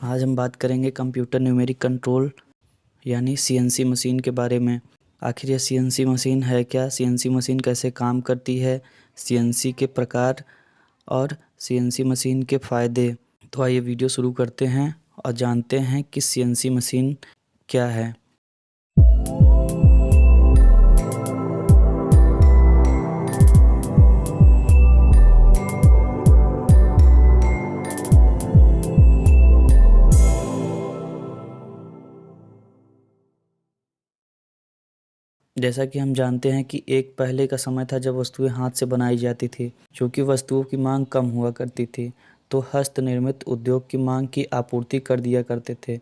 आज हम बात करेंगे कंप्यूटर न्यूमेरिक कंट्रोल यानी सीएनसी मशीन के बारे में। आखिर यह सीएनसी मशीन है क्या, सीएनसी मशीन कैसे काम करती है, सीएनसी के प्रकार और सीएनसी मशीन के फ़ायदे। तो आइए वीडियो शुरू करते हैं और जानते हैं कि सीएनसी मशीन क्या है। जैसा कि हम जानते हैं कि एक पहले का समय था जब वस्तुएं हाथ से बनाई जाती थी, क्योंकि वस्तुओं की मांग कम हुआ करती थी तो हस्त निर्मित उद्योग की मांग की आपूर्ति कर दिया करते थे।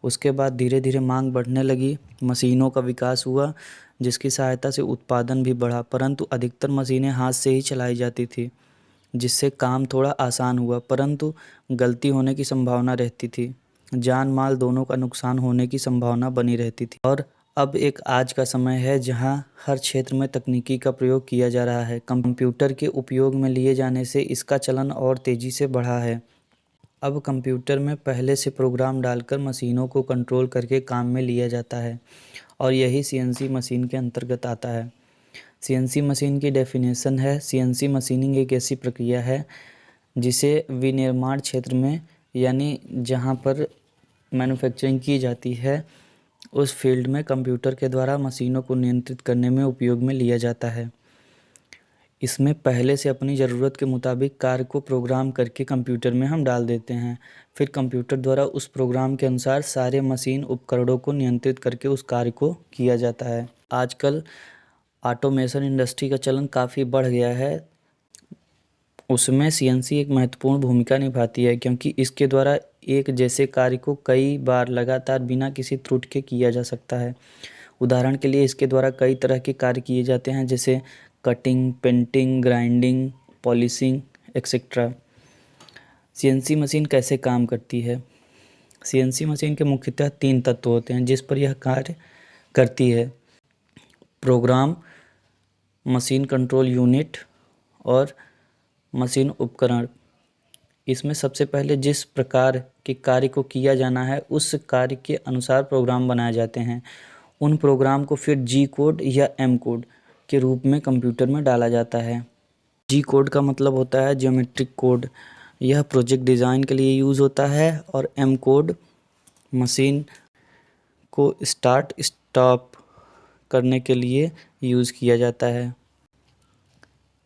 उसके बाद धीरे धीरे मांग बढ़ने लगी, मशीनों का विकास हुआ जिसकी सहायता से उत्पादन भी बढ़ा, परंतु अधिकतर मशीनें हाथ से ही चलाई जाती थी जिससे काम थोड़ा आसान हुआ, परंतु गलती होने की संभावना रहती थी, जान माल दोनों का नुकसान होने की संभावना बनी रहती थी। और अब एक आज का समय है जहां हर क्षेत्र में तकनीकी का प्रयोग किया जा रहा है। कंप्यूटर के उपयोग में लिए जाने से इसका चलन और तेज़ी से बढ़ा है। अब कंप्यूटर में पहले से प्रोग्राम डालकर मशीनों को कंट्रोल करके काम में लिया जाता है और यही सीएनसी मशीन के अंतर्गत आता है। सीएनसी मशीन की डेफिनेशन है, सीएनसी मशीनिंग एक ऐसी प्रक्रिया है जिसे विनिर्माण क्षेत्र में यानी जहां पर मैन्युफैक्चरिंग की जाती है उस फील्ड में कंप्यूटर के द्वारा मशीनों को नियंत्रित करने में उपयोग में लिया जाता है। इसमें पहले से अपनी ज़रूरत के मुताबिक कार्य को प्रोग्राम करके कंप्यूटर में हम डाल देते हैं, फिर कंप्यूटर द्वारा उस प्रोग्राम के अनुसार सारे मशीन उपकरणों को नियंत्रित करके उस कार्य को किया जाता है। आजकल ऑटोमेशन इंडस्ट्री का चलन काफ़ी बढ़ गया है, उसमें सीएनसी एक महत्वपूर्ण भूमिका निभाती है क्योंकि इसके द्वारा एक जैसे कार्य को कई बार लगातार बिना किसी त्रुटि के किया जा सकता है। उदाहरण के लिए इसके द्वारा कई तरह के कार्य किए जाते हैं जैसे cutting, painting, grinding, polishing etcetera. CNC machine कैसे काम करती है? सीएनसी मशीन के मुख्यतः 3 तत्व होते हैं जिस पर यह कार्य करती है: प्रोग्राम, मशीन कंट्रोल यूनिट और मशीन उपकरण। इसमें सबसे पहले जिस प्रकार के कार्य को किया जाना है उस कार्य के अनुसार प्रोग्राम बनाए जाते हैं। उन प्रोग्राम को फिर जी कोड या एम कोड के रूप में कंप्यूटर में डाला जाता है। जी कोड का मतलब होता है ज्योमेट्रिक कोड, यह प्रोजेक्ट डिज़ाइन के लिए यूज़ होता है, और एम कोड मशीन को स्टार्ट स्टॉप करने के लिए यूज़ किया जाता है।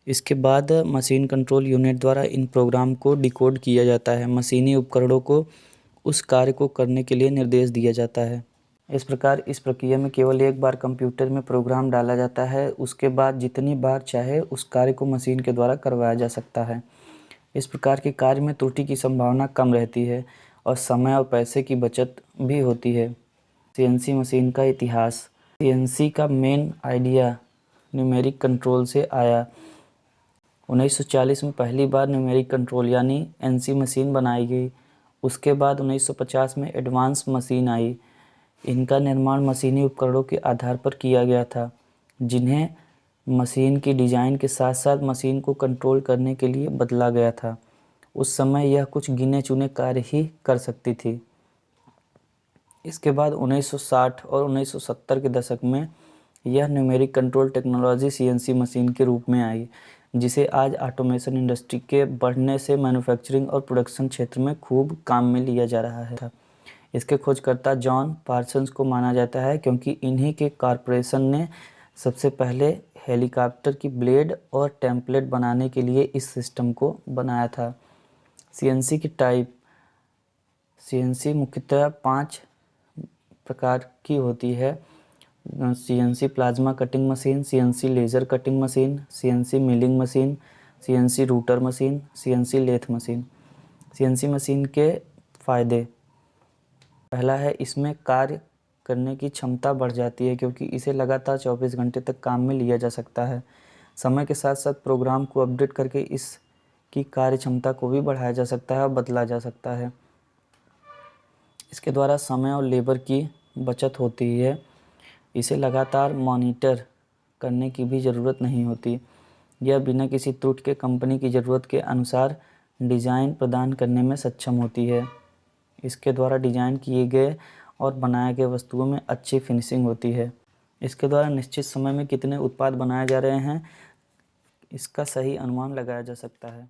इसके बाद मशीन कंट्रोल यूनिट द्वारा इन प्रोग्राम को डिकोड किया जाता है। मशीनी उपकरणों को उस कार्य को करने के लिए निर्देश दिया जाता है। इस प्रकार इस प्रक्रिया में केवल एक बार कंप्यूटर में प्रोग्राम डाला जाता है, उसके बाद जितनी बार चाहे उस कार्य को मशीन के द्वारा करवाया जा सकता है। इस प्रकार के कार्य में त्रुटि की संभावना कम रहती है और समय और पैसे की बचत भी होती है। सीएनसी मशीन का इतिहास। सीएनसी का मेन आइडिया न्यूमेरिक कंट्रोल से आया। 1940 में पहली बार न्यूमेरिक कंट्रोल यानी एनसी मशीन बनाई गई। उसके बाद 1950 में एडवांस मशीन आई। इनका निर्माण मशीनी उपकरणों के आधार पर किया गया था जिन्हें मशीन की डिज़ाइन के साथ साथ मशीन को कंट्रोल करने के लिए बदला गया था। उस समय यह कुछ गिने चुने कार्य ही कर सकती थी। इसके बाद 1960 और 1970 के दशक में यह numeric control technology CNC machine के रूप में आई, जिसे आज ऑटोमेशन इंडस्ट्री के बढ़ने से मैन्युफैक्चरिंग और प्रोडक्शन क्षेत्र में खूब काम में लिया जा रहा है। इसके खोजकर्ता जॉन पार्सन्स को माना जाता है क्योंकि इन्हीं के कॉरपोरेशन ने सबसे पहले हेलीकॉप्टर की ब्लेड और टेम्पलेट बनाने के लिए इस सिस्टम को बनाया था। सीएनसी की टाइप। सीएनसी मुख्यतः 5 प्रकार की होती है: CNC plasma cutting machine, CNC laser cutting machine, CNC milling machine, CNC router machine, CNC lathe machine. CNC machine के फ़ायदे। पहला है, इसमें कार्य करने की क्षमता बढ़ जाती है क्योंकि इसे लगातार 24 घंटे तक काम में लिया जा सकता है। समय के साथ साथ प्रोग्राम को अपडेट करके इसकी कार्य क्षमता को भी बढ़ाया जा सकता है और बदला जा सकता है। इसके द्वारा समय और लेबर की बचत होती है। इसे लगातार मॉनिटर करने की भी ज़रूरत नहीं होती। यह बिना किसी त्रुटि के कंपनी की ज़रूरत के अनुसार डिज़ाइन प्रदान करने में सक्षम होती है। इसके द्वारा डिजाइन किए गए और बनाए गए वस्तुओं में अच्छी फिनिशिंग होती है। इसके द्वारा निश्चित समय में कितने उत्पाद बनाए जा रहे हैं, इसका सही अनुमान लगाया जा सकता है।